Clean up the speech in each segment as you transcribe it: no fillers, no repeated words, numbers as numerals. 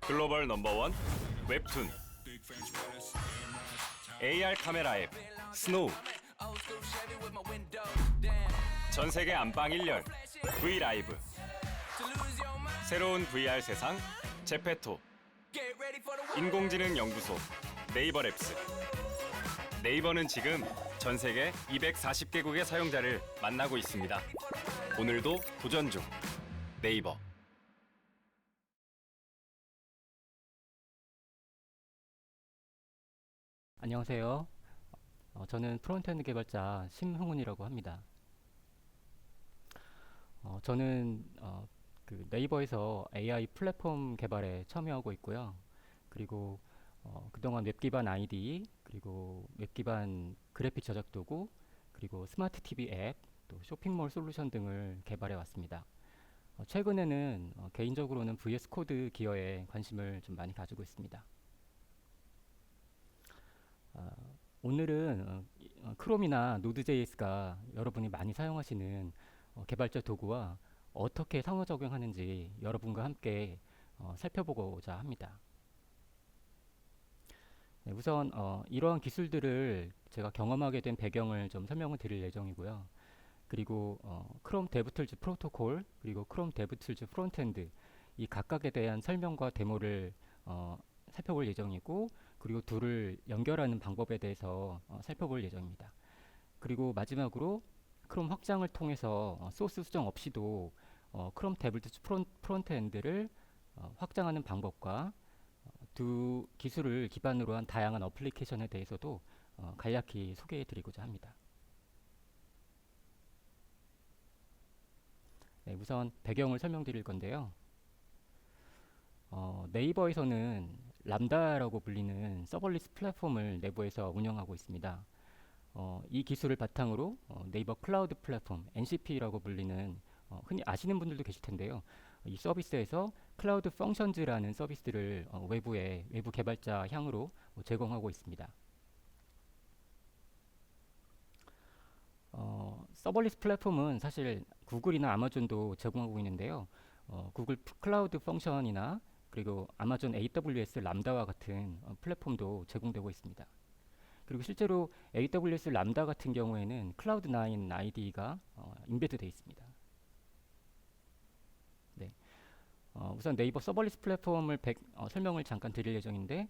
글로벌 넘버원 웹툰 AR 카메라 앱 스노우 전세계 안방 1열 V라이브 새로운 VR 세상 제페토 인공지능 연구소 네이버랩스 네이버는 지금 전세계 240개국의 사용자를 만나고 있습니다. 오늘도 도전 중 네이버. 안녕하세요. 저는 프론트엔드 개발자 심흥훈이라고 합니다. 저는 그 네이버에서 AI 플랫폼 개발에 참여하고 있고요. 그리고 그동안 웹 기반 아이디, 그리고 웹 기반 그래픽 저작 도구, 그리고 스마트 TV 앱, 또 쇼핑몰 솔루션 등을 개발해 왔습니다. 최근에는 개인적으로는 VS 코드 기여에 관심을 좀 많이 가지고 있습니다. 어, 오늘은 크롬이나 노드.js가 여러분이 많이 사용하시는 개발자 도구와 어떻게 상호작용하는지 여러분과 함께 살펴보고자 합니다. 네, 우선 이러한 기술들을 제가 경험하게 된 배경을 좀 설명을 드릴 예정이고요. 그리고 크롬 데브툴즈 프로토콜, 그리고 크롬 데브툴즈 프론트엔드 이 각각에 대한 설명과 데모를 살펴볼 예정이고, 그리고 둘을 연결하는 방법에 대해서 살펴볼 예정입니다. 그리고 마지막으로 크롬 확장을 통해서 소스 수정 없이도 크롬 데브툴즈 프론트엔드를 확장하는 방법과 두 기술을 기반으로 한 다양한 어플리케이션에 대해서도 간략히 소개해 드리고자 합니다. 네, 우선 배경을 설명드릴 건데요. 네이버에서는 람다라고 불리는 서버리스 플랫폼을 내부에서 운영하고 있습니다. 이 기술을 바탕으로 네이버 클라우드 플랫폼 NCP라고 불리는 흔히 아시는 분들도 계실 텐데요. 이 서비스에서 클라우드 펑션즈라는 서비스를 외부 개발자 향으로 제공하고 있습니다. 서버리스 플랫폼은 사실 구글이나 아마존도 제공하고 있는데요. 구글 클라우드 펑션이나 그리고 아마존 AWS 람다와 같은 플랫폼도 제공되고 있습니다. 그리고 실제로 AWS 람다 같은 경우에는 클라우드9 IDE가 인베드 되어 있습니다. 네. 우선 네이버 서버리스 플랫폼을 설명을 잠깐 드릴 예정인데,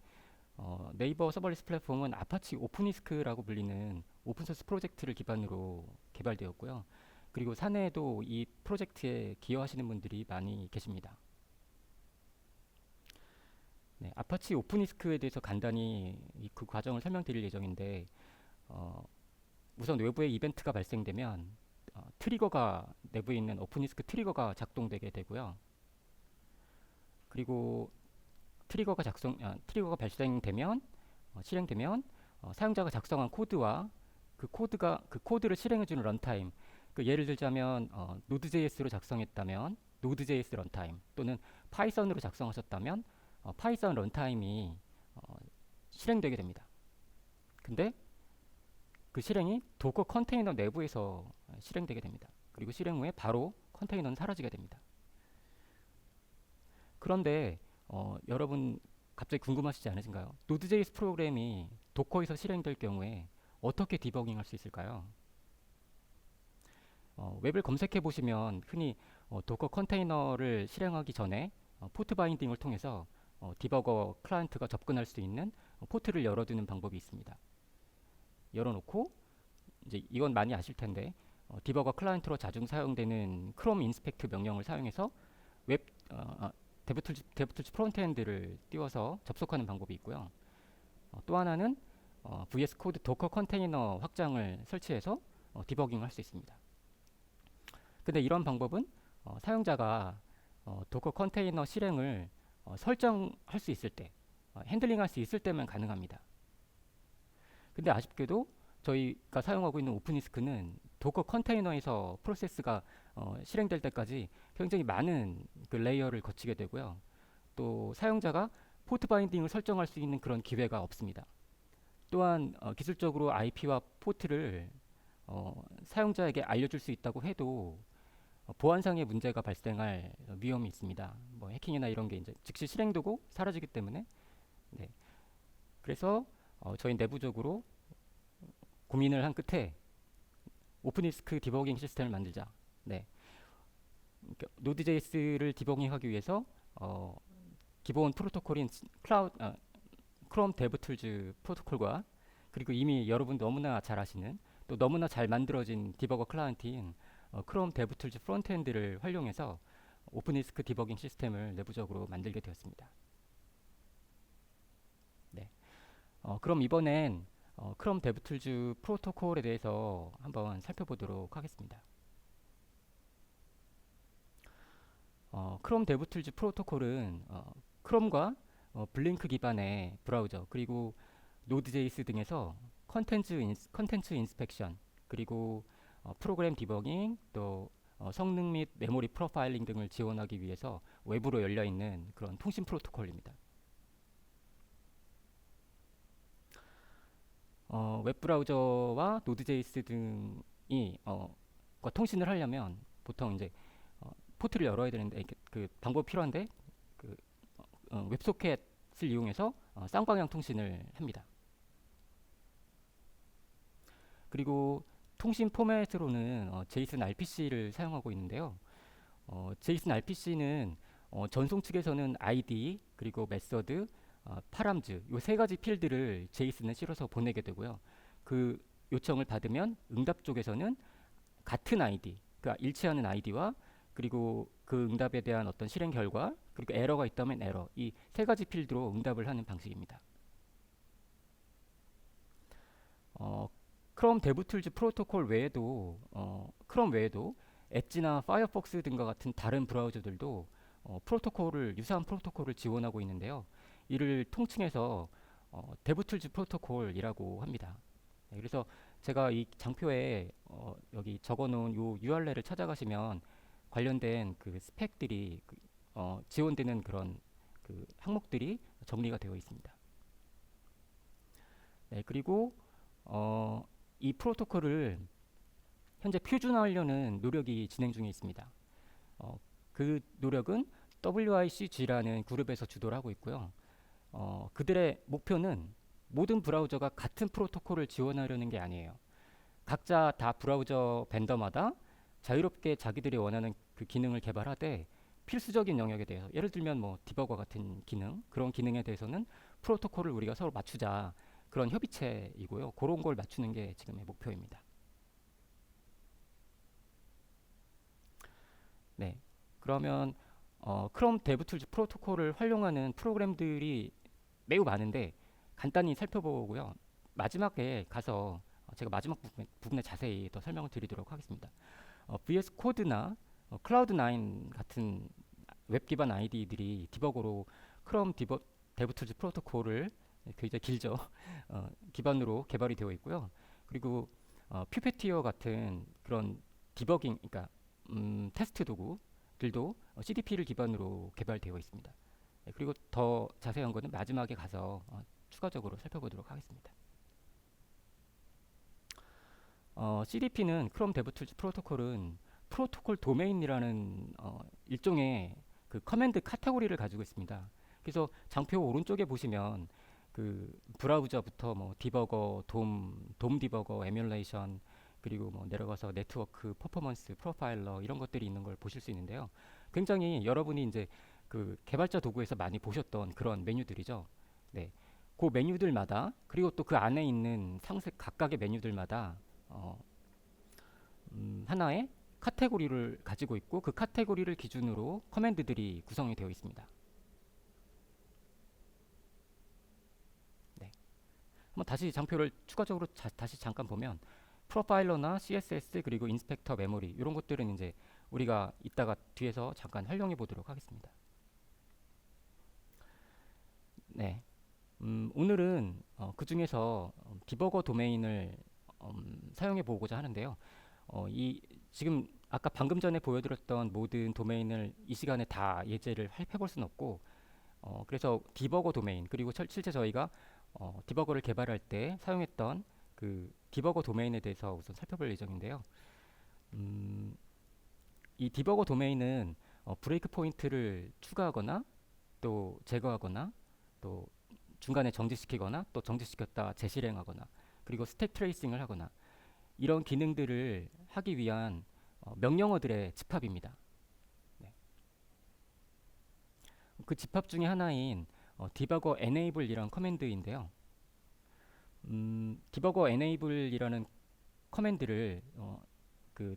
네이버 서버리스 플랫폼은 아파치 오픈이스크라고 불리는 오픈소스 프로젝트를 기반으로 개발되었고요. 그리고 사내에도 이 프로젝트에 기여하시는 분들이 많이 계십니다. 네, 아파치 오픈이스크에 대해서 간단히 그 과정을 설명드릴 예정인데, 우선 외부에 이벤트가 발생되면 트리거가 내부에 있는 오픈이스크 트리거가 작동되게 되고요. 그리고 트리거가 발생되면 실행되면 사용자가 작성한 코드와 그 코드를 실행해주는 런타임, 그 예를 들자면 노드.js로 작성했다면 노드.js 런타임, 또는 파이썬으로 작성하셨다면 파이썬 런타임이 실행되게 됩니다. 근데 그 실행이 도커 컨테이너 내부에서 실행되게 됩니다. 그리고 실행 후에 바로 컨테이너는 사라지게 됩니다. 그런데 여러분 갑자기 궁금하시지 않으신가요? 노드.js 프로그램이 도커에서 실행될 경우에 어떻게 디버깅 할 수 있을까요? 웹을 검색해 보시면 흔히 도커 컨테이너를 실행하기 전에 포트 바인딩을 통해서 디버거 클라이언트가 접근할 수 있는 포트를 열어두는 방법이 있습니다. 열어놓고 이제 이건 많이 아실 텐데 디버거 클라이언트로 자주 사용되는 크롬 인스펙트 명령을 사용해서 웹 데브툴즈 프론트엔드를 띄워서 접속하는 방법이 있고요. 또 하나는 VS 코드 도커 컨테이너 확장을 설치해서 디버깅을 할 수 있습니다. 근데 이런 방법은 사용자가 도커 컨테이너 실행을 설정할 수 있을 때, 핸들링할 수 있을 때만 가능합니다. 근데 아쉽게도 저희가 사용하고 있는 오픈이스크는 도커 컨테이너에서 프로세스가 실행될 때까지 굉장히 많은 그 레이어를 거치게 되고요. 또 사용자가 포트 바인딩을 설정할 수 있는 그런 기회가 없습니다. 또한 기술적으로 IP와 포트를 사용자에게 알려줄 수 있다고 해도 보안상의 문제가 발생할 위험이 있습니다. 뭐 해킹이나 이런 게 이제 즉시 실행되고 사라지기 때문에. 네. 그래서 저희 내부적으로 고민을 한 끝에 오픈리스크 디버깅 시스템을 만들자. 네. 그러니까 노드.js를 디버깅하기 위해서 기본 프로토콜인 크롬 데브툴즈 프로토콜과 그리고 이미 여러분 너무나 잘 아시는 또 너무나 잘 만들어진 디버거 클라이언트인 크롬 데브툴즈 프론트엔드를 활용해서 오픈리스크 디버깅 시스템을 내부적으로 만들게 되었습니다. 네. 그럼 이번엔 크롬 데브툴즈 프로토콜에 대해서 한번 살펴보도록 하겠습니다. 크롬 데브툴즈 프로토콜은 크롬과 블링크 기반의 브라우저 그리고 노드.js 등에서 컨텐츠 인스펙션 그리고 프로그램 디버깅 또 성능 및 메모리 프로파일링 등을 지원하기 위해서 외부로 열려 있는 그런 통신 프로토콜입니다. 웹 브라우저와 노드.js 등이 과 통신을 하려면 보통 이제 포트를 열어야 되는데 그 방법이 필요한데 그 웹소켓을 이용해서 쌍방향 통신을 합니다. 그리고 통신 포맷으로는 JSON RPC를 사용하고 있는데요. JSON RPC는 전송 측에서는 ID 그리고 메서드, 파람즈 이 세 가지 필드를 JSON에 실어서 보내게 되고요. 그 요청을 받으면 응답 쪽에서는 같은 ID, 그러니까 일치하는 ID와 그리고 그 응답에 대한 어떤 실행 결과 그리고 에러가 있다면 에러 이 세 가지 필드로 응답을 하는 방식입니다. 크롬 데브툴즈 프로토콜 외에도 크롬 외에도 엣지나 파이어폭스 등과 같은 다른 브라우저들도 유사한 프로토콜을 지원하고 있는데요. 이를 통칭해서 데브툴즈 프로토콜이라고 합니다. 네, 그래서 제가 이 장표에 여기 적어놓은 요 URL을 찾아가시면 관련된 그 스펙들이 지원되는 그런 그 항목들이 정리가 되어 있습니다. 네, 그리고 이 프로토콜을 현재 표준화하려는 노력이 진행 중에 있습니다. 그 노력은 WICG라는 그룹에서 주도를 하고 있고요. 그들의 목표는 모든 브라우저가 같은 프로토콜을 지원하려는 게 아니에요. 각자 다 브라우저 벤더마다 자유롭게 자기들이 원하는 그 기능을 개발하되 필수적인 영역에 대해서 예를 들면 뭐 디버거 같은 기능 그런 기능에 대해서는 프로토콜을 우리가 서로 맞추자 그런 협의체이고요. 그런 걸 맞추는 게 지금의 목표입니다. 네, 그러면 크롬 데브툴즈 프로토콜을 활용하는 프로그램들이 매우 많은데 간단히 살펴보고요. 마지막에 가서 제가 마지막 부분에 자세히 더 설명을 드리도록 하겠습니다. VS 코드나 클라우드9 같은 웹 기반 아이디들이 디버거로 크롬 데브툴즈 프로토콜을 굉장히 길죠. 기반으로 개발이 되어 있고요. 그리고 퓨페티어 같은 그런 디버깅, 그러니까 테스트 도구들도 CDP를 기반으로 개발되어 있습니다. 네, 그리고 더 자세한 거는 마지막에 가서 추가적으로 살펴보도록 하겠습니다. CDP는 크롬 데브툴즈 프로토콜은 프로토콜 도메인이라는 일종의 그 커맨드 카테고리를 가지고 있습니다. 그래서 장표 오른쪽에 보시면 그 브라우저부터 뭐 디버거, 돔 디버거, 에뮬레이션 그리고 뭐 내려가서 네트워크, 퍼포먼스, 프로파일러 이런 것들이 있는 걸 보실 수 있는데요. 굉장히 여러분이 이제 그 개발자 도구에서 많이 보셨던 그런 메뉴들이죠. 네, 그 메뉴들마다 그리고 또 그 안에 있는 상세 각각의 메뉴들마다 하나의 카테고리를 가지고 있고 그 카테고리를 기준으로 커맨드들이 구성이 되어 있습니다. 네. 한번 다시 장표를 추가적으로 다시 잠깐 보면 프로파일러나 CSS 그리고 인스펙터 메모리 이런 것들은 이제 우리가 이따가 뒤에서 잠깐 활용해 보도록 하겠습니다. 네. 오늘은 그 중에서 디버거 도메인을 사용해 보고자 하는데요. 지금 아까 방금 전에 보여드렸던 모든 도메인을 이 시간에 다 예제를 해볼 수는 없고 그래서 디버거 도메인 그리고 실제 저희가 디버거를 개발할 때 사용했던 그 디버거 도메인에 대해서 우선 살펴볼 예정인데요. 이 디버거 도메인은 브레이크 포인트를 추가하거나 또 제거하거나 또 중간에 정지시키거나 또 정지시켰다 재실행하거나 그리고 스택 트레이싱을 하거나 이런 기능들을 하기 위한 명령어들의 집합입니다. 네. 그 집합 중에 하나인 디버거 enable이라는 커맨드인데요. 디버거 enable이라는 커맨드를 그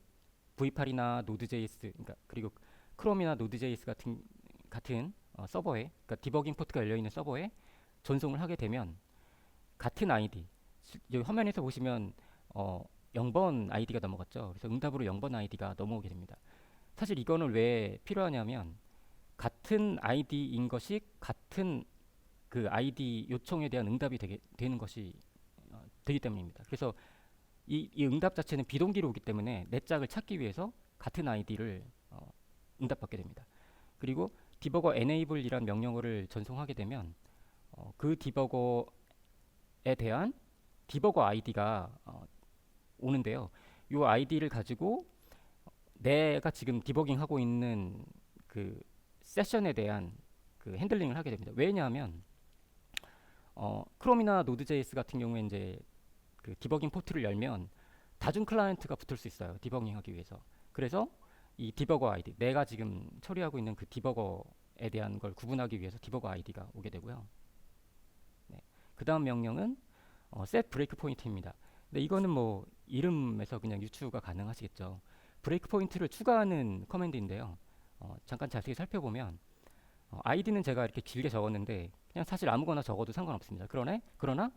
V8이나 Node.js 그러니까 그리고 크롬이나 Node.js 같은 서버에 그러니까 디버깅 포트가 열려 있는 서버에 전송을 하게 되면 같은 아이디 여기 화면에서 보시면 0번 아이디가 넘어갔죠. 그래서 응답으로 0번 아이디가 넘어오게 됩니다. 사실 이거는 왜 필요하냐면 같은 아이디인 것이 같은 그 아이디 요청에 대한 응답이 되는 것이 되기 때문입니다. 그래서 이 응답 자체는 비동기로 오기 때문에 내 짝을 찾기 위해서 같은 아이디를 응답받게 됩니다. 그리고 디버거 enable이란 명령어를 전송하게 되면 그 디버거에 대한 디버거 아이디가 오는데요. 이 아이디를 가지고 내가 지금 디버깅하고 있는 그 세션에 대한 그 핸들링을 하게 됩니다. 왜냐하면 크롬이나 노드.js 같은 경우에 이제 그 디버깅 포트를 열면 다중 클라이언트가 붙을 수 있어요. 디버깅하기 위해서. 그래서 이 디버거 아이디, 내가 지금 처리하고 있는 그 디버거에 대한 걸 구분하기 위해서 디버거 아이디가 오게 되고요. 네. 그 다음 명령은 set break point입니다. 근데 이거는 뭐 이름에서 그냥 유추가 가능하시겠죠. 브레이크 포인트를 추가하는 커맨드인데요. 잠깐 자세히 살펴보면 아이디는 제가 이렇게 길게 적었는데 그냥 사실 아무거나 적어도 상관없습니다. 그러나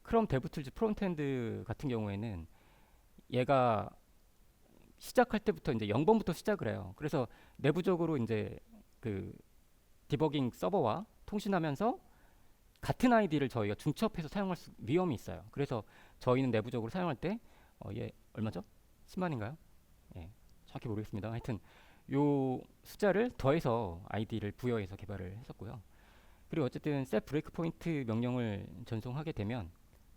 크롬 데브툴즈 프론트엔드 같은 경우에는 얘가 시작할 때부터 이제 0번부터 시작을 해요. 그래서 내부적으로 이제 그 디버깅 서버와 통신하면서 같은 아이디를 저희가 중첩해서 사용할 위험이 있어요. 그래서 저희는 내부적으로 사용할 때 얘 얼마죠? 10만인가요? 예, 정확히 모르겠습니다. 하여튼 요 숫자를 더해서 아이디를 부여해서 개발을 했었고요. 그리고 어쨌든 set breakpoint 명령을 전송하게 되면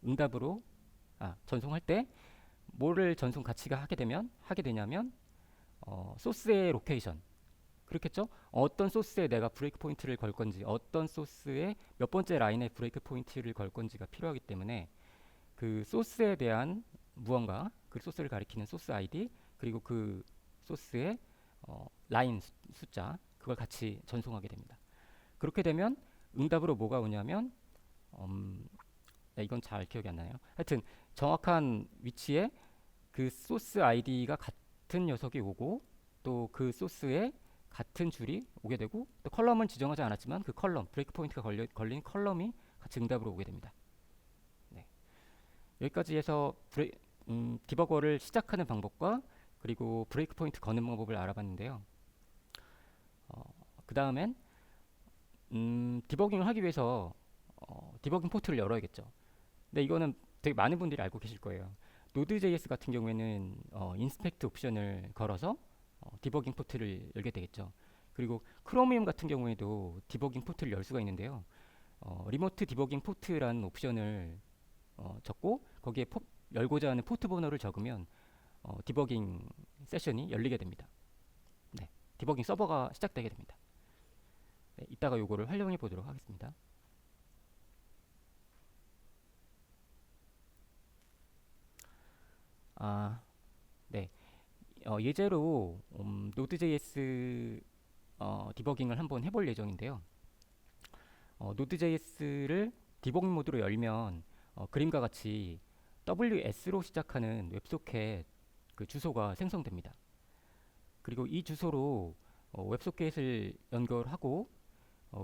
응답으로 전송할 때 뭐를 전송 가치가 하게 되냐면 소스의 로케이션 그렇겠죠? 어떤 소스에 내가 브레이크 포인트를 걸 건지 어떤 소스에 몇 번째 라인에 브레이크 포인트를 걸 건지가 필요하기 때문에 그 소스에 대한 무언가 그 소스를 가리키는 소스 아이디 그리고 그 소스의 라인 숫자 그걸 같이 전송하게 됩니다. 그렇게 되면 응답으로 뭐가 오냐면 이건 잘 기억이 안 나요. 하여튼 정확한 위치에 그 소스 아이디가 같은 녀석이 오고 또 그 소스에 같은 줄이 오게 되고 또 컬럼은 지정하지 않았지만 그 컬럼 브레이크 포인트가 걸린 컬럼이 같이 응답으로 오게 됩니다. 네. 여기까지 해서 디버거를 시작하는 방법과 그리고 브레이크 포인트 거는 방법을 알아봤는데요. 그 다음엔 디버깅을 하기 위해서 디버깅 포트를 열어야겠죠. 근데 이거는 되게 많은 분들이 알고 계실 거예요. Node.js 같은 경우에는 인스펙트 옵션을 걸어서 디버깅 포트를 열게 되겠죠. 그리고 크로미움 같은 경우에도 디버깅 포트를 열 수가 있는데요. 리모트 디버깅 포트라는 옵션을 적고 거기에 열고자 하는 포트 번호를 적으면 디버깅 세션이 열리게 됩니다. 네, 디버깅 서버가 시작되게 됩니다. 네, 이따가 요거를 활용해 보도록 하겠습니다. 네. 예제로 Node.js 디버깅을 한번 해볼 예정인데요. Node.js를 디버깅 모드로 열면 그림과 같이 WS로 시작하는 웹소켓 그 주소가 생성됩니다. 그리고 이 주소로 웹소켓을 연결하고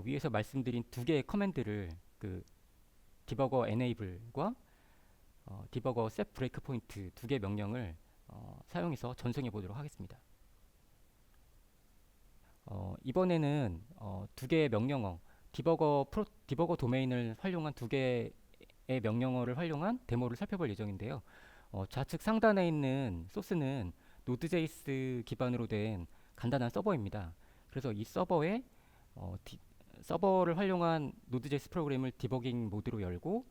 위에서 말씀드린 두 개의 커맨드를 그 디버거 enable과 디버거 set breakpoint 두 개 명령을 사용해서 전송해 보도록 하겠습니다. 이번에는 두 개의 명령어 디버거 도메인을 활용한 두 개의 명령어를 활용한 데모를 살펴볼 예정인데요. 좌측 상단에 있는 소스는 Node.js 기반으로 된 간단한 서버입니다. 그래서 이 서버에 서버를 활용한 Node.js 프로그램을 디버깅 모드로 열고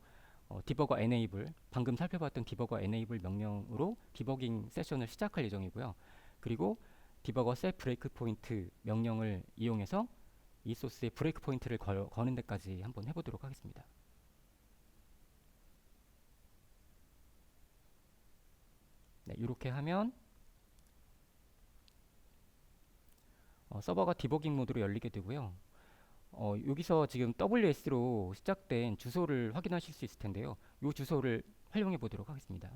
디버거 enable 방금 살펴봤던 디버거 enable 명령으로 디버깅 세션을 시작할 예정이고요. 그리고 디버거 셋 브레이크 포인트 명령을 이용해서 이 소스에 브레이크 포인트를 거는 데까지 한번 해보도록 하겠습니다. 네, 이렇게 하면 서버가 디버깅 모드로 열리게 되고요. 여기서 지금 WS로 시작된 주소를 확인하실 수 있을 텐데요. 이 주소를 활용해 보도록 하겠습니다.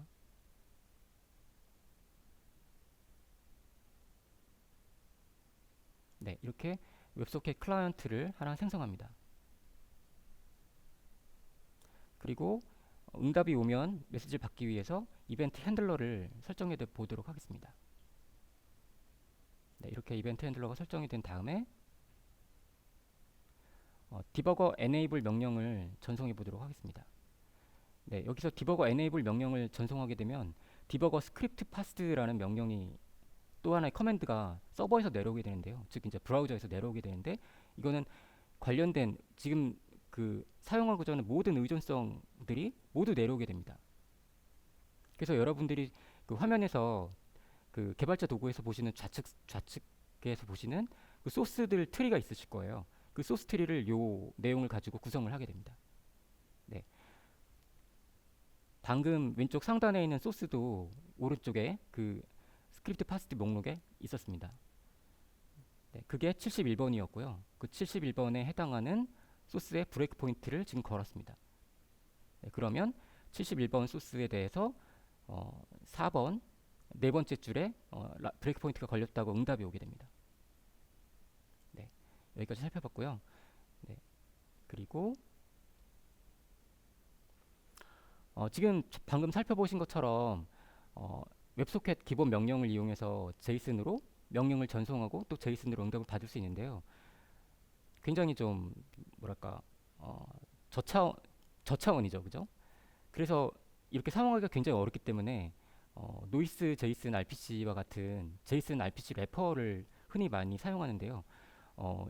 네, 이렇게 웹소켓 클라이언트를 하나 생성합니다. 그리고 응답이 오면 메시지를 받기 위해서 이벤트 핸들러를 설정해 보도록 하겠습니다. 네, 이렇게 이벤트 핸들러가 설정이 된 다음에 디버거 enable 명령을 전송해 보도록 하겠습니다. 네, 여기서 디버거 enable 명령을 전송하게 되면 디버거 스크립트 파스라는 명령이 또 하나의 커맨드가 서버에서 내려오게 되는데요. 즉 이제 브라우저에서 내려오게 되는데 이거는 관련된 지금 그 사용하고자 하는 모든 의존성들이 모두 내려오게 됩니다. 그래서 여러분들이 그 화면에서 그 개발자 도구에서 보시는 좌측에서 보시는 그 소스들 트리가 있으실 거예요. 그 소스 트리를 요 내용을 가지고 구성을 하게 됩니다. 네. 방금 왼쪽 상단에 있는 소스도 오른쪽에 그 스크립트 파스트 목록에 있었습니다. 네, 그게 71번이었고요. 그 71번에 해당하는 소스의 브레이크 포인트를 지금 걸었습니다. 네, 그러면 71번 소스에 대해서 4번 네 번째 줄에 브레이크 포인트가 걸렸다고 응답이 오게 됩니다. 네, 여기까지 살펴봤고요. 네, 그리고 지금 방금 살펴보신 것처럼 웹소켓 기본 명령을 이용해서 제이슨으로 명령을 전송하고 또 제이슨으로 응답을 받을 수 있는데요. 굉장히 좀 뭐랄까 저차원이죠, 그죠? 그래서 이렇게 사용하기가 굉장히 어렵기 때문에 노이스 제이슨 RPC와 같은 제이슨 RPC 래퍼를 흔히 많이 사용하는데요.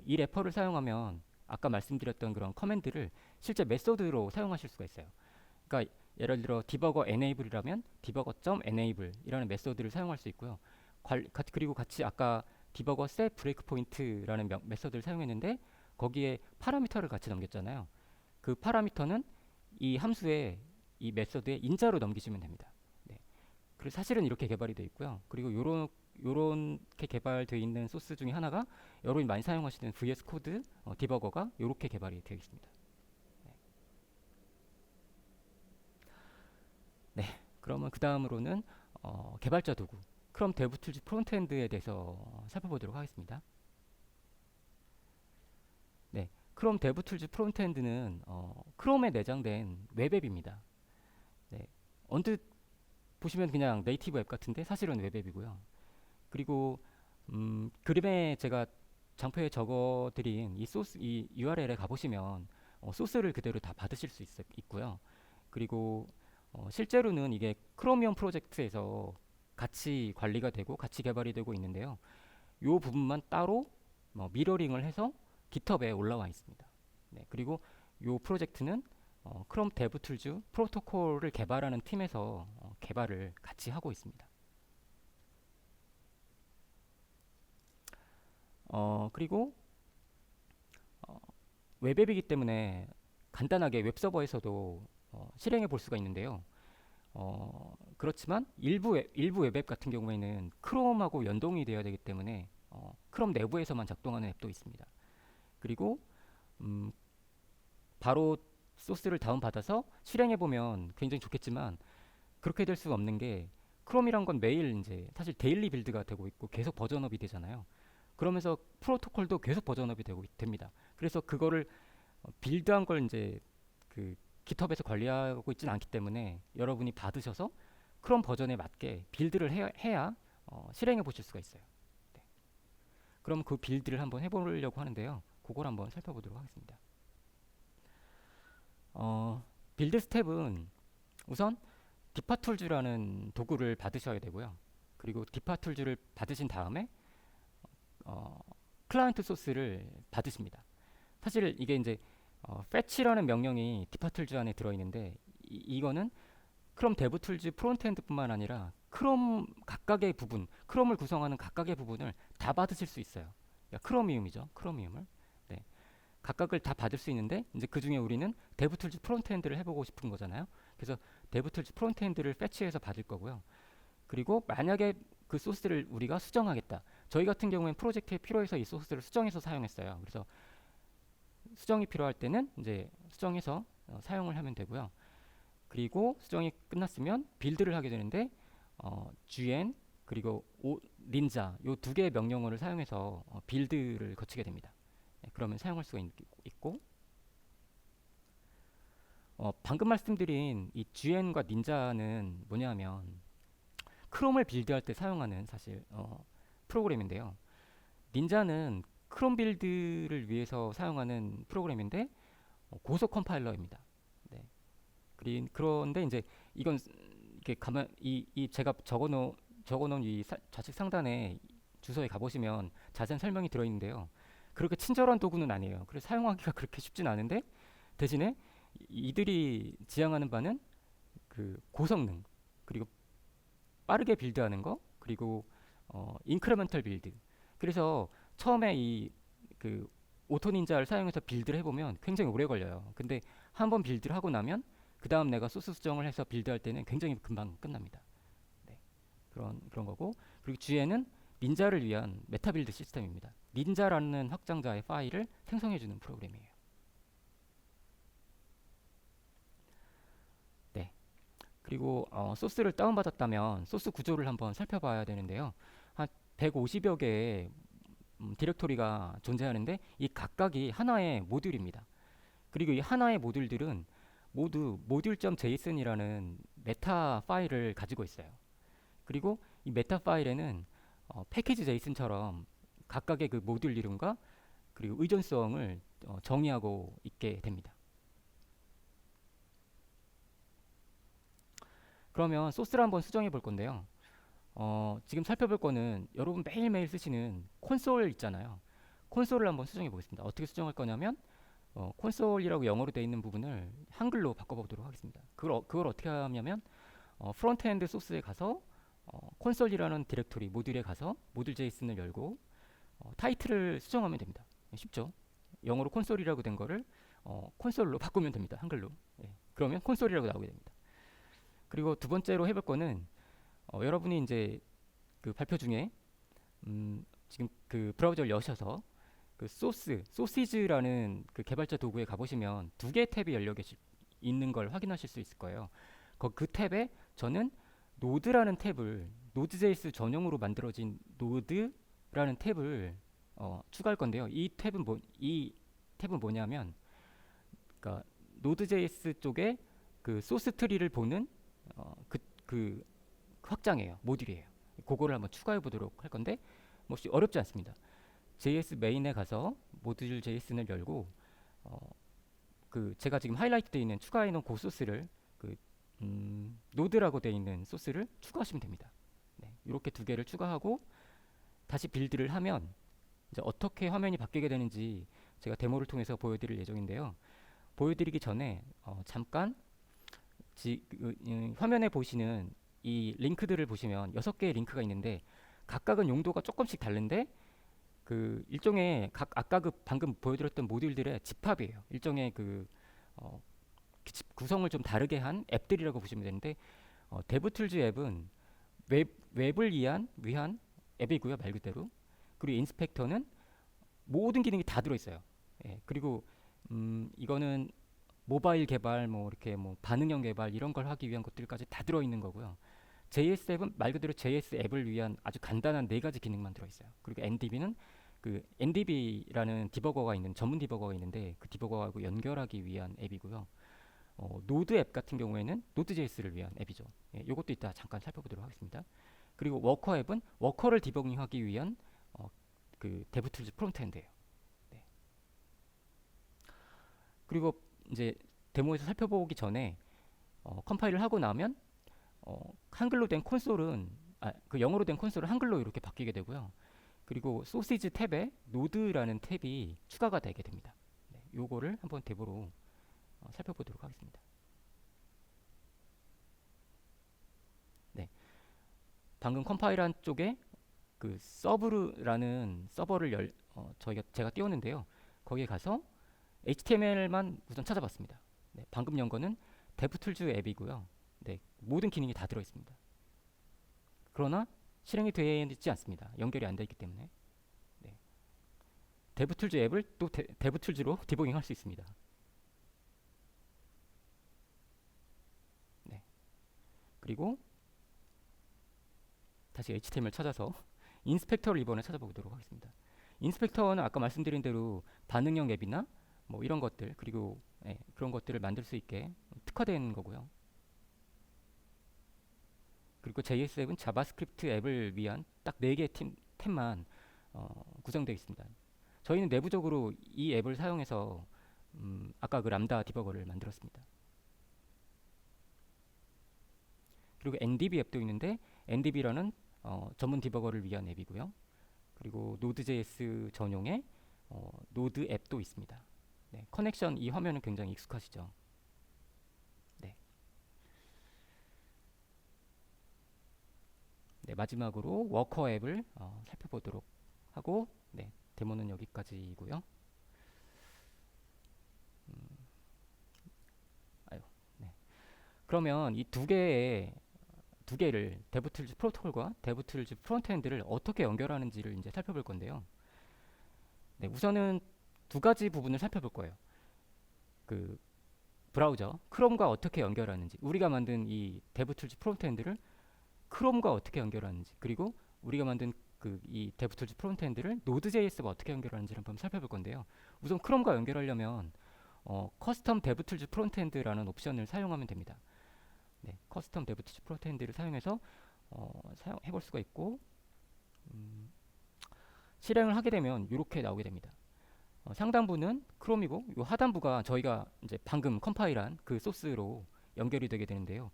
이 래퍼를 사용하면 아까 말씀드렸던 그런 커맨드를 실제 메소드로 사용하실 수가 있어요. 그러니까 예를 들어 디버거 enable이라면 디버거.enable이라는 메소드를 사용할 수 있고요. 그리고 같이 아까 디버거 set breakpoint라는 메소드를 사용했는데 거기에 파라미터를 같이 넘겼잖아요. 그 파라미터는 이 함수에 이 메소드에 인자로 넘기시면 됩니다. 네. 그래서 사실은 이렇게 개발이 되어 있고요. 그리고 요렇게 개발되어 있는 소스 중에 하나가 여러분이 많이 사용하시는 VS 코드 디버거가 이렇게 개발이 되어 있습니다. 네, 그러면 그 다음으로는 개발자 도구 크롬 데브툴즈 프론트엔드에 대해서 살펴보도록 하겠습니다. 네, 크롬 데브툴즈 프론트엔드는 크롬에 내장된 웹앱입니다. 네, 언뜻 보시면 그냥 네이티브 앱 같은데 사실은 웹앱이고요. 그리고 그림에 제가 장표에 적어드린 이 URL에 가보시면 소스를 그대로 다 받으실 수 있고요. 그리고 실제로는 이게 크로미엄 프로젝트에서 같이 관리가 되고 같이 개발이 되고 있는데요. 이 부분만 따로 미러링을 해서 깃허브에 올라와 있습니다. 네, 그리고 이 프로젝트는 크롬 데브툴즈 프로토콜을 개발하는 팀에서 개발을 같이 하고 있습니다. 그리고 웹앱이기 때문에 간단하게 웹서버에서도 실행해 볼 수가 있는데요. 그렇지만 일부 웹앱 같은 경우에는 크롬하고 연동이 되어야 되기 때문에 크롬 내부에서만 작동하는 앱도 있습니다. 그리고 바로 소스를 다운받아서 실행해 보면 굉장히 좋겠지만 그렇게 될 수가 없는 게 크롬이란 건 매일 이제 사실 데일리 빌드가 되고 있고 계속 버전업이 되잖아요. 그러면서 프로토콜도 계속 버전업이 됩니다. 그래서 그거를 빌드한 걸 이제 그 깃허브에서 관리하고 있지는 않기 때문에 여러분이 받으셔서 크롬 버전에 맞게 빌드를 해야 실행해 보실 수가 있어요. 네. 그럼 그 빌드를 한번 해보려고 하는데요. 그걸 한번 살펴보도록 하겠습니다. 빌드 스텝은 우선 디파툴즈라는 도구를 받으셔야 되고요. 그리고 디파툴즈를 받으신 다음에 클라이언트 소스를 받으십니다. 사실 이게 이제 fetch라는 명령이 디파툴즈 안에 들어있는데 이거는 크롬 데브툴즈 프론트엔드뿐만 아니라 크롬 각각의 부분, 크롬을 구성하는 각각의 부분을 다 받으실 수 있어요. 그러니까 크로미움이죠. 크로미움을. 네. 각각을 다 받을 수 있는데 이제 그 중에 우리는 데브툴즈 프론트엔드를 해보고 싶은 거잖아요. 그래서 데브툴즈 프론트엔드를 패치해서 받을 거고요. 그리고 만약에 그 소스를 우리가 수정하겠다. 저희 같은 경우엔 프로젝트에 필요해서 이 소스를 수정해서 사용했어요. 그래서 수정이 필요할 때는 이제 수정해서 사용을 하면 되고요. 그리고 수정이 끝났으면 빌드를 하게 되는데 gn 그리고 닌자 요 두 개의 명령어를 사용해서 빌드를 거치게 됩니다. 네, 그러면 사용할 수가 있고 방금 말씀드린 이 GN과 닌자는 뭐냐면 크롬을 빌드할 때 사용하는 사실 프로그램인데요. 닌자는 크롬 빌드를 위해서 사용하는 프로그램인데 고속 컴파일러입니다. 네. 그런데 이제 이건 이렇게 가만 이 제가 적어놓은 이 좌측 상단에 주소에 가보시면 자세한 설명이 들어있는데요. 그렇게 친절한 도구는 아니에요. 그래서 사용하기가 그렇게 쉽진 않은데 대신에 이들이 지향하는 바는 그 고성능 그리고 빠르게 빌드하는 거 그리고 인크리멘털 빌드. 그래서 처음에 이 그 오토 닌자를 사용해서 빌드를 해보면 굉장히 오래 걸려요. 근데 한번 빌드를 하고 나면 그 다음 내가 소스 수정을 해서 빌드할 때는 굉장히 금방 끝납니다. 네. 그런 거고 그리고 GN은 닌자를 위한 메타 빌드 시스템입니다. 닌자라는 확장자의 파일을 생성해주는 프로그램이에요. 네. 그리고 소스를 다운받았다면 소스 구조를 한번 살펴봐야 되는데요. 한 150여 개의 디렉토리가 존재하는데 이 각각이 하나의 모듈입니다. 그리고 이 하나의 모듈들은 모두 module.json이라는 메타 파일을 가지고 있어요. 그리고 이 메타 파일에는 패키지 JSON처럼 각각의 그 모듈 이름과 그리고 의존성을 정의하고 있게 됩니다. 그러면 소스를 한번 수정해 볼 건데요. 지금 살펴볼 거는 여러분 매일매일 쓰시는 콘솔 있잖아요. 콘솔을 한번 수정해 보겠습니다. 어떻게 수정할 거냐면 콘솔이라고 영어로 되어 있는 부분을 한글로 바꿔보도록 하겠습니다. 그걸 어떻게 하냐면 프론트엔드 소스에 가서 콘솔이라는 디렉토리 모듈에 가서 모듈 JSON을 열고 타이틀을 수정하면 됩니다. 쉽죠? 영어로 콘솔이라고 된 거를 콘솔로 바꾸면 됩니다. 한글로. 예. 그러면 콘솔이라고 나오게 됩니다. 그리고 두 번째로 해볼 거는 여러분이 이제 그 발표 중에 지금 그 브라우저를 여셔서 그 소시즈라는 그 개발자 도구에 가보시면 두 개의 탭이 있는 걸 확인하실 수 있을 거예요. 그 탭에 저는 노드라는 탭을 노드.js 전용으로 만들어진 노드라는 탭을 추가할 건데요. 이 탭은 뭐냐면, 그러니까 노드.js 쪽에 그 소스 트리를 보는 그 확장이에요. 모듈이에요. 그거를 한번 추가해 보도록 할 건데 뭐 어렵지 않습니다. JS 메인에 가서 모듈 JSN을 열고 그 제가 지금 하이라이트 되어 있는 추가해 놓은 그 소스를 노드라고 되어 있는 소스를 추가하시면 됩니다. 네, 이렇게 두 개를 추가하고 다시 빌드를 하면 이제 어떻게 화면이 바뀌게 되는지 제가 데모를 통해서 보여드릴 예정인데요. 보여드리기 전에 잠깐 화면에 보시는 이 링크들을 보시면 6개의 링크가 있는데 각각은 용도가 조금씩 다른데 그 일종의 아까 그 방금 보여드렸던 모듈들의 집합이에요. 일종의 구성을 좀 다르게 한 앱들이라고 보시면 되는데 데브툴즈 앱은 웹을 위한 앱이고요. 말 그대로. 그리고 인스펙터는 모든 기능이 다 들어있어요. 예, 그리고 이거는 모바일 개발, 뭐 이렇게 뭐 반응형 개발 이런 걸 하기 위한 것들까지 다 들어있는 거고요. JS 앱은 말 그대로 JS 앱을 위한 아주 간단한 4가지 기능만 들어있어요. 그리고 NDB는 그 NDB라는 디버거가 있는 전문 디버거가 있는데 그 디버거하고 연결하기 위한 앱이고요. 노드 앱 같은 경우에는 노드.js를 위한 앱이죠. 예, 이것도 이따 잠깐 살펴보도록 하겠습니다. 그리고 워커 앱은 워커를 디버깅하기 위한 그 데브툴즈 프론트엔드예요. 네. 그리고 이제 데모에서 살펴보기 전에 컴파일을 하고 나면 한글로 된 콘솔은 그 영어로 된 콘솔은 한글로 이렇게 바뀌게 되고요. 그리고 소시지 탭에 노드라는 탭이 추가가 되게 됩니다. 네, 요거를 한번 데모로 살펴보도록 하겠습니다. 네, 방금 컴파일한 쪽에 그 서브라는 서버를 제가 띄웠는데요. 거기에 가서 HTML만 우선 찾아봤습니다. 네, 방금 연 거는 데프툴즈 앱이고요. 네, 모든 기능이 다 들어 있습니다. 그러나 실행이 되어 있지 않습니다. 연결이 안 되어 있기 때문에. 네. 데프툴즈 앱을 또 데프툴즈로 디버깅 할 수 있습니다. 네. 그리고 다시 HTML 찾아서 인스펙터를 이번에 찾아보도록 하겠습니다. 인스펙터는 아까 말씀드린 대로 반응형 앱이나 뭐 이런 것들, 그리고 그런 것들을 만들 수 있게 특화된 거고요. 그리고 JS 앱은 자바스크립트 앱을 위한 딱 4개의 템만 구성되어 있습니다. 저희는 내부적으로 이 앱을 사용해서 아까 그 람다 디버거를 만들었습니다. 그리고 NDB 앱도 있는데 NDB라는 전문 디버거를 위한 앱이고요. 그리고 Node.js 전용의 노드 앱도 있습니다. 네, 커넥션 이 화면은 굉장히 익숙하시죠? 네. 네, 마지막으로 워커 앱을 살펴보도록 하고, 네, 데모는 여기까지이고요. 아유, 네. 그러면 이 두 개를 데브툴즈 프로토콜과 데브툴즈 프론트엔드를 어떻게 연결하는지를 이제 살펴볼 건데요. 네, 우선은 두 가지 부분을 살펴볼 거예요. 그 브라우저 크롬과 어떻게 연결하는지, 우리가 만든 이 데브툴즈 프론트엔드를 크롬과 어떻게 연결하는지, 그리고 우리가 만든 이 데브툴즈 프론트엔드를 노드.js와 어떻게 연결하는지를 한번 살펴볼 건데요. 우선 크롬과 연결하려면 커스텀 데브툴즈 프론트엔드라는 옵션을 사용하면 됩니다. 네, 커스텀 데브툴즈 프론트엔드를 사용해서 사용해볼 수가 있고, 실행을 하게 되면 이렇게 나오게 됩니다. 상단부는 크롬이고, 이 하단부가 저희가 이제 방금 컴파일한 그 소스로 연결이 되게 되는데요.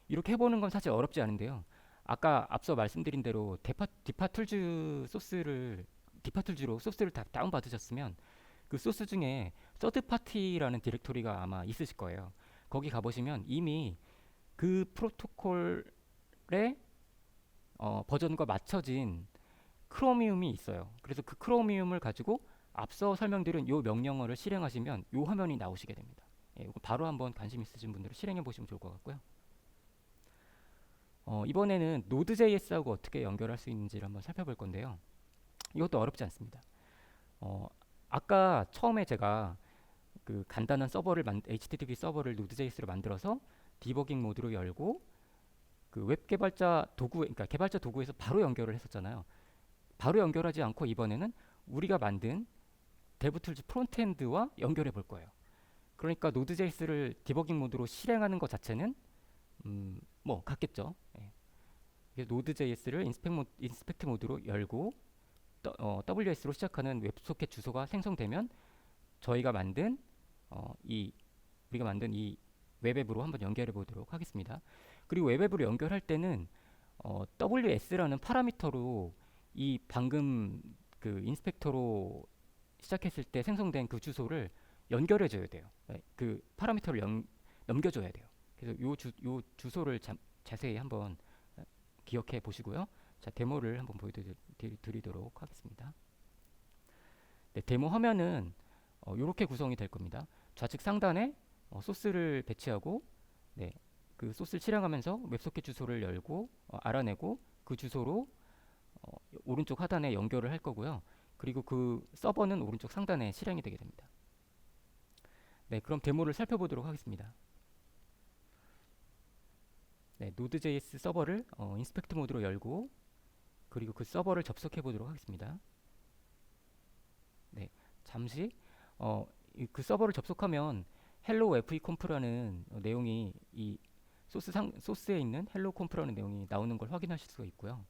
이렇게 해보는 건 사실 어렵지 않은데요. 아까 앞서 말씀드린 대로 디파툴즈로 소스를 다 다운받으셨으면 그 소스 중에 서드파티라는 디렉토리가 아마 있으실 거예요. 거기 가보시면 이미 그 프로토콜의 버전과 맞춰진 크로미움이 있어요. 그래서 그 크로미움을 가지고 앞서 설명드린 이 명령어를 실행하시면 이 화면이 나오시게 됩니다. 이거 바로 한번 관심 있으신 분들은 실행해 보시면 좋을 것 같고요. 이번에는 Node.js하고 어떻게 연결할 수 있는지를 한번 살펴볼 건데요. 이것도 어렵지 않습니다. 아까 처음에 제가 그 간단한 HTTP 서버를 Node.js로 만들어서 디버깅 모드로 열고 그 웹 개발자 그러니까 개발자 도구에서 바로 연결을 했었잖아요. 바로 연결하지 않고 이번에는 우리가 만든 데브툴즈 프론트엔드와 연결해 볼 거예요. 그러니까 Node.js를 디버깅 모드로 실행하는 것 자체는 뭐 같겠죠. 예. Node.js를 인스펙트 모드로 열고 WS로 시작하는 웹소켓 주소가 생성되면 우리가 만든 이 웹앱으로 한번 연결해 보도록 하겠습니다. 그리고 웹앱으로 연결할 때는 WS라는 파라미터로 이 방금 그 인스펙터로 시작했을 때 생성된 그 주소를 연결해 줘야 돼요. 네, 그 파라미터를 넘겨줘야 돼요. 그래서 요 주소를 자세히 한번 기억해 보시고요. 자, 데모를 한번 보여드리도록 하겠습니다. 네, 데모 화면은 이렇게 구성이 될 겁니다. 좌측 상단에 소스를 배치하고, 네, 그 소스를 실행하면서 웹소켓 주소를 열고 알아내고 그 주소로 오른쪽 하단에 연결을 할 거고요. 그리고 그 서버는 오른쪽 상단에 실행이 되게 됩니다. 네, 그럼 데모를 살펴보도록 하겠습니다. 네, Node.js 서버를 인스펙트 모드로 열고, 그리고 그 서버를 접속해 보도록 하겠습니다. 네, 잠시 그 서버를 접속하면 hello fconf라는 내용이 이 소스에 있는 hello conf라는 내용이 나오는 걸 확인하실 수가 있고요.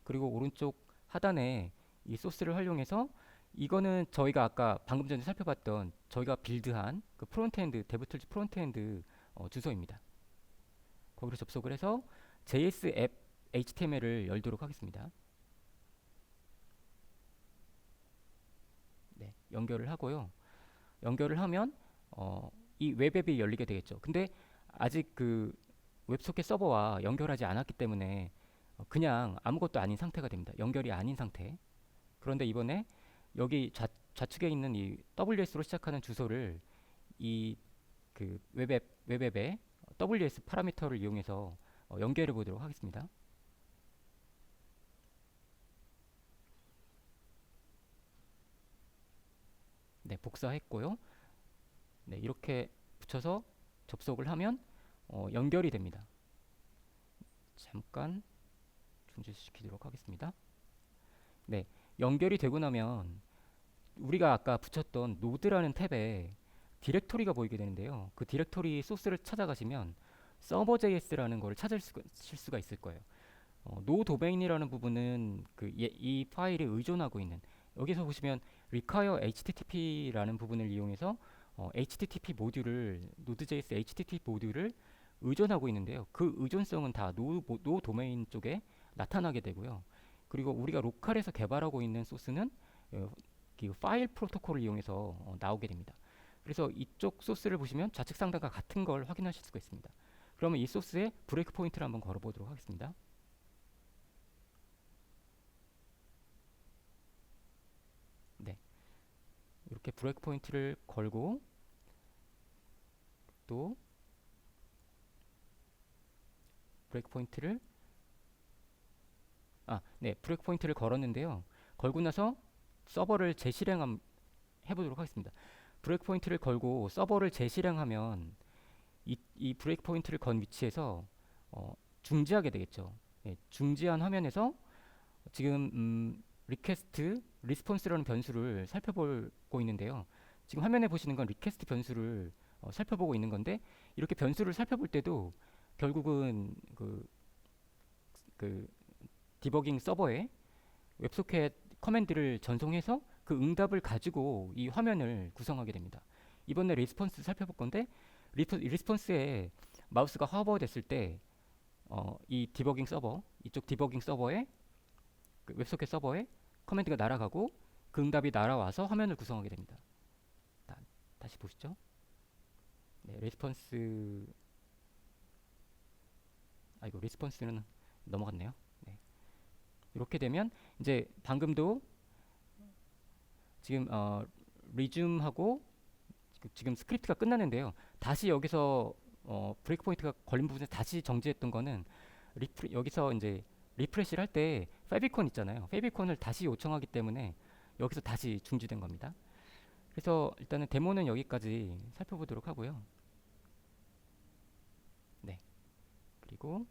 그리고 오른쪽 하단에 이 소스를 활용해서, 이거는 저희가 아까 방금 전에 살펴봤던 저희가 빌드한 그 프론트엔드 데브툴즈 프론트엔드 주소입니다. 거기로 접속을 해서 JS 앱 HTML을 열도록 하겠습니다. 네, 연결을 하고요. 연결을 하면 이 웹앱이 열리게 되겠죠. 근데 아직 그 웹소켓 서버와 연결하지 않았기 때문에 그냥 아무것도 아닌 상태가 됩니다. 연결이 아닌 상태. 그런데 이번에 여기 좌측에 있는 이 WS로 시작하는 주소를 이 그 웹앱에 WS 파라미터를 이용해서 연결해 보도록 하겠습니다. 네, 복사했고요. 네, 이렇게 붙여서 접속을 하면 연결이 됩니다. 잠깐 중지시키도록 하겠습니다. 네, 연결이 되고 나면 우리가 아까 붙였던 노드라는 탭에 디렉토리가 보이게 되는데요. 그 디렉토리 소스를 찾아가시면 server.js라는 거를 찾으실 수가 있을 거예요. 노 도메인이라는 부분은 이 파일에 의존하고 있는, 여기서 보시면 require http라는 부분을 이용해서 http 모듈을 노드.js http 모듈을 의존하고 있는데요. 그 의존성은 다 노 도메인 쪽에 나타나게 되고요. 그리고 우리가 로컬에서 개발하고 있는 소스는 그 파일 프로토콜을 이용해서 나오게 됩니다. 그래서 이쪽 소스를 보시면 좌측 상단과 같은 걸 확인하실 수가 있습니다. 그러면 이 소스에 브레이크 포인트를 한번 걸어보도록 하겠습니다. 네, 이렇게 브레이크 포인트를 걸고 또 브레이크 포인트를 브레이크 포인트를 걸었는데요. 걸고 나서 서버를 재실행 해보도록 하겠습니다. 브레이크 포인트를 걸고 서버를 재실행하면 이 브레이크 포인트를 건 위치에서 중지하게 되겠죠. 네, 중지한 화면에서 지금 리퀘스트, 리스폰스라는 변수를 살펴보고 있는데요. 지금 화면에 보시는 건 리퀘스트 변수를 살펴보고 있는 건데, 이렇게 변수를 살펴볼 때도 결국은 그 디버깅 서버에 웹소켓 커맨드를 전송해서 그 응답을 가지고 이 화면을 구성하게 됩니다. 이번에 리스폰스 살펴볼 건데, 리스폰스에 마우스가 허버 됐을 때 이 디버깅 서버, 이쪽 디버깅 서버에 그 웹소켓 서버에 커맨드가 날아가고 그 응답이 날아와서 화면을 구성하게 됩니다. 다시 보시죠. 네, 리스폰스는 넘어갔네요. 네. 이렇게 되면 이제 방금도 지금 리줌하고 지금 스크립트가 끝났는데요. 다시 여기서 브레이크 포인트가 걸린 부분에 다시 정지했던 거는 여기서 이제 리프레시를 할 때 페비콘 있잖아요. 페비콘을 다시 요청하기 때문에 여기서 다시 중지된 겁니다. 그래서 일단은 데모는 여기까지 살펴보도록 하고요. 네. 그리고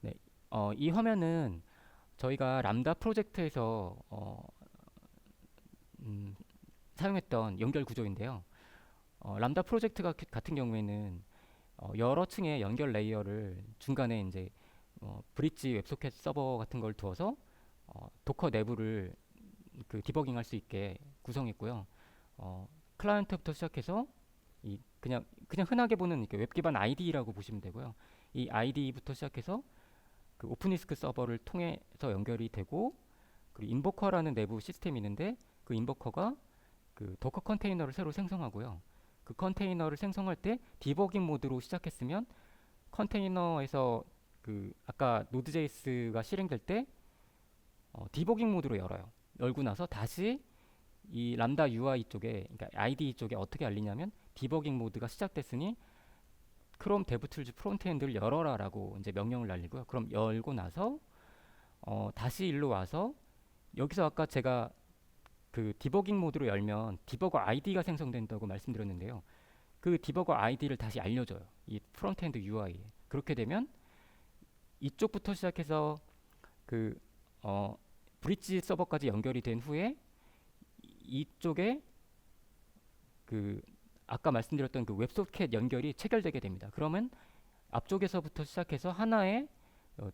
네, 이 화면은 저희가 람다 프로젝트에서 사용했던 연결 구조인데요. 람다 프로젝트 같은 경우에는 여러 층의 연결 레이어를 중간에 이제 브릿지 웹소켓 서버 같은 걸 두어서 도커 내부를 디버깅할 수 있게 구성했고요. 클라이언트부터 시작해서 그냥 흔하게 보는 웹 기반 IDE라고 보시면 되고요. 이 IDE부터 시작해서 그 오픈리스크 서버를 통해서 연결이 되고, 그리고 인보커라는 내부 시스템이 있는데 그 인보커가 그 도커 컨테이너를 새로 생성하고요. 그 컨테이너를 생성할 때 디버깅 모드로 시작했으면 컨테이너에서 아까 노드.js가 실행될 때 디버깅 모드로 열어요. 열고 나서 다시 이 람다 UI 쪽에, 그러니까 IDE 쪽에 어떻게 알리냐면 디버깅 모드가 시작됐으니 크롬 데브툴즈 프론트엔드를 열어라라고 이제 명령을 날리고요. 그럼 열고 나서 다시 일로 와서 여기서 아까 제가 그 디버깅 모드로 열면 디버거 아이디가 생성된다고 말씀드렸는데요. 그 디버거 아이디를 다시 알려줘요. 이 프론트엔드 UI에. 그렇게 되면 이쪽부터 시작해서 브릿지 서버까지 연결이 된 후에 이쪽에 아까 말씀드렸던 그 웹소켓 연결이 체결되게 됩니다. 그러면 앞쪽에서부터 시작해서 하나의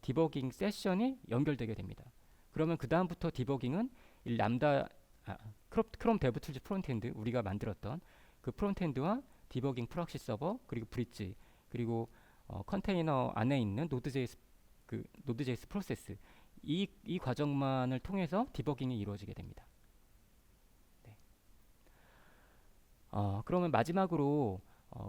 디버깅 세션이 연결되게 됩니다. 그러면 그 다음부터 디버깅은 이 람다 크롬 데브툴즈 프론트엔드, 우리가 만들었던 그 프론트엔드와 디버깅 프락시 서버, 그리고 브릿지, 그리고 컨테이너 안에 있는 노드.js 프로세스, 이 과정만을 통해서 디버깅이 이루어지게 됩니다. 네. 그러면 마지막으로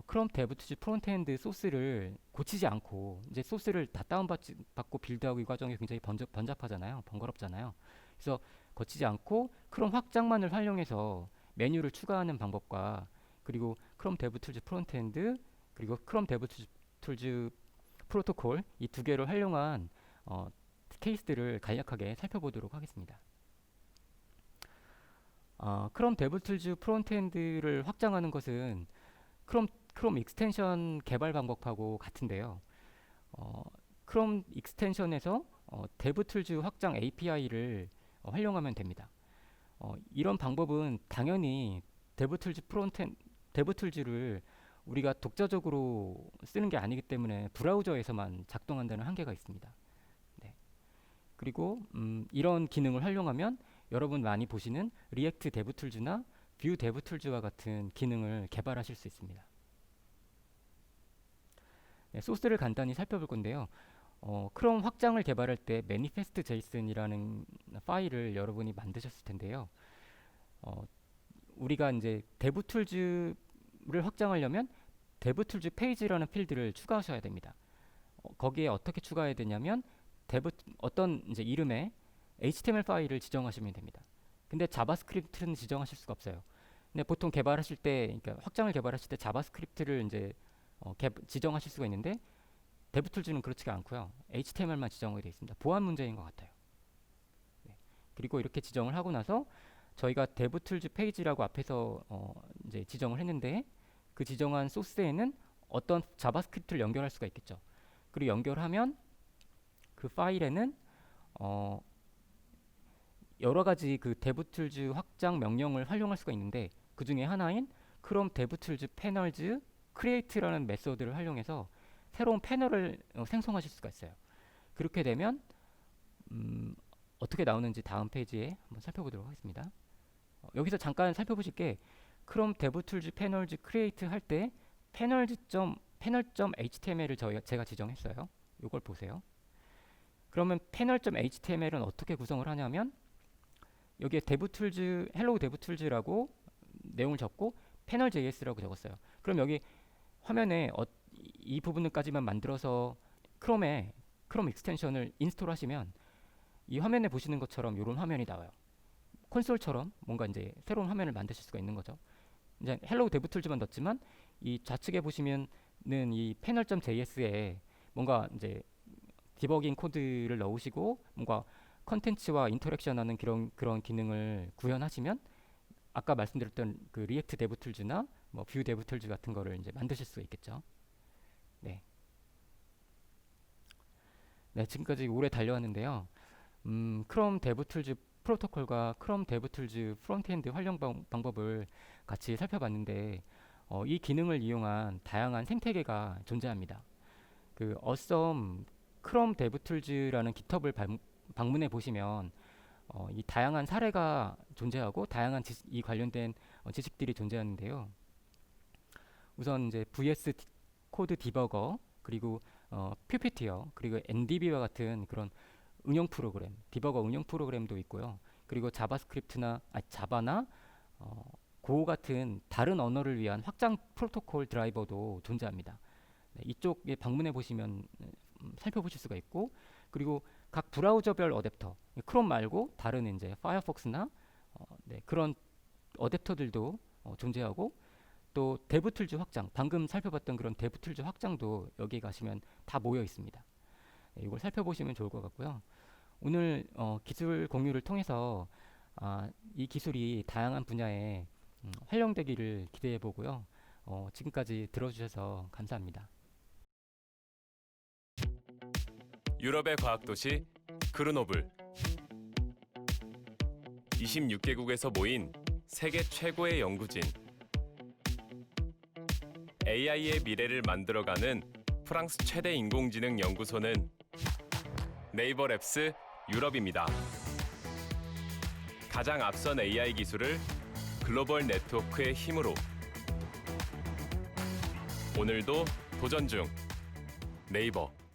크롬 데브2즈 프론트엔드 소스를 고치지 않고 이제 소스를 다 다운받고 빌드하고 이 과정이 굉장히 번잡하잖아요. 번거롭잖아요. 그래서 거치지 않고 크롬 확장만을 활용해서 메뉴를 추가하는 방법과 그리고 크롬 데브2즈 프론트엔드 그리고 크롬 데브2즈 프로토콜 이 두 개를 활용한 케이스들을 간략하게 살펴보도록 하겠습니다. 크롬 데브툴즈 프론트엔드를 확장하는 것은 크롬 익스텐션 개발 방법하고 같은데요. 크롬 익스텐션에서 데브툴즈 확장 API를 활용하면 됩니다. 이런 방법은 당연히 데브툴즈를 우리가 독자적으로 쓰는 게 아니기 때문에 브라우저에서만 작동한다는 한계가 있습니다. 네. 그리고 이런 기능을 활용하면 여러분 많이 보시는 리액트 데브툴즈나 뷰 데브툴즈와 같은 기능을 개발하실 수 있습니다. 네, 소스를 간단히 살펴볼 건데요. 크롬 확장을 개발할 때 manifest JSON이라는 파일을 여러분이 만드셨을 텐데요. 우리가 이제 데브툴즈를 확장하려면 데브툴즈 페이지라는 필드를 추가하셔야 됩니다. 거기에 어떻게 추가해야 되냐면 어떤 이제 이름의 HTML 파일을 지정하시면 됩니다. 근데 자바스크립트는 지정하실 수가 없어요. 근데 보통 개발하실 때, 그러니까 확장을 개발하실 때 자바스크립트를 이제 지정하실 수가 있는데 데브툴즈는 그렇지가 않고요. HTML만 지정이 되어 있습니다. 보안 문제인 것 같아요. 네. 그리고 이렇게 지정을 하고 나서 저희가 데브툴즈 페이지라고 앞에서 이제 지정을 했는데 그 지정한 소스에는 어떤 자바스크립트를 연결할 수가 있겠죠. 그리고 연결하면 그 파일에는 여러 가지 그 데브툴즈 확장 명령을 활용할 수가 있는데 그 중에 하나인 크롬 데브툴즈 패널즈 크리에이트라는 메소드를 활용해서 새로운 패널을 생성하실 수가 있어요. 그렇게 되면 어떻게 나오는지 다음 페이지에 한번 살펴보도록 하겠습니다. 여기서 잠깐 살펴보실 게 크롬 데브툴즈 패널즈 크리에이트 할 때 패널.html을 제가 지정했어요. 이걸 보세요. 그러면 패널.html은 어떻게 구성을 하냐면 여기에 데브툴즈 헬로우 데브툴즈라고 내용을 적고 패널.js라고 적었어요. 그럼 여기 화면에 이 부분까지만 만들어서 크롬 익스텐션을 인스톨하시면 이 화면에 보시는 것처럼 이런 화면이 나와요. 콘솔처럼 뭔가 이제 새로운 화면을 만드실 수가 있는 거죠. 이제 헬로우 데브툴즈만 넣었지만 이 좌측에 보시면은 이 패널.js에 뭔가 이제 디버깅 코드를 넣으시고 뭔가 컨텐츠와 인터랙션하는 그런 기능을 구현하시면 아까 말씀드렸던 그 리액트 데브툴즈나 뭐 뷰 데브툴즈 같은 거를 이제 만드실 수 있겠죠. 네. 네, 지금까지 오래 달려왔는데요. 크롬 데브툴즈 프로토콜과 크롬 데브툴즈 프론트엔드 활용 방법을 같이 살펴봤는데 이 기능을 이용한 다양한 생태계가 존재합니다. 그 어썸 크롬 데브툴즈라는 깃허브를 방문해 보시면 이 다양한 사례가 존재하고 다양한 이 관련된 지식들이 존재하는데요. 우선 이제 VS 코드 디버거 그리고 퓨피티어 그리고 NDB와 같은 그런 응용 프로그램, 디버거 응용 프로그램도 있고요. 그리고 자바나 고 같은 다른 언어를 위한 확장 프로토콜 드라이버도 존재합니다. 네, 이쪽에 방문해 보시면 살펴보실 수가 있고 그리고 각 브라우저별 어댑터, 크롬 말고 다른 이제 파이어폭스나 네, 그런 어댑터들도 존재하고 또 데브툴즈 확장, 방금 살펴봤던 그런 데브툴즈 확장도 여기 가시면 다 모여 있습니다. 네, 이걸 살펴보시면 좋을 것 같고요. 오늘 기술 공유를 통해서 이 기술이 다양한 분야에 활용되기를 기대해 보고요. 지금까지 들어주셔서 감사합니다. 유럽의 과학도시 그르노블 26개국에서 모인 세계 최고의 연구진 AI의 미래를 만들어가는 프랑스 최대 인공지능 연구소는 네이버 랩스 유럽입니다. 가장 앞선 AI 기술을 글로벌 네트워크의 힘으로 오늘도 도전 중 네이버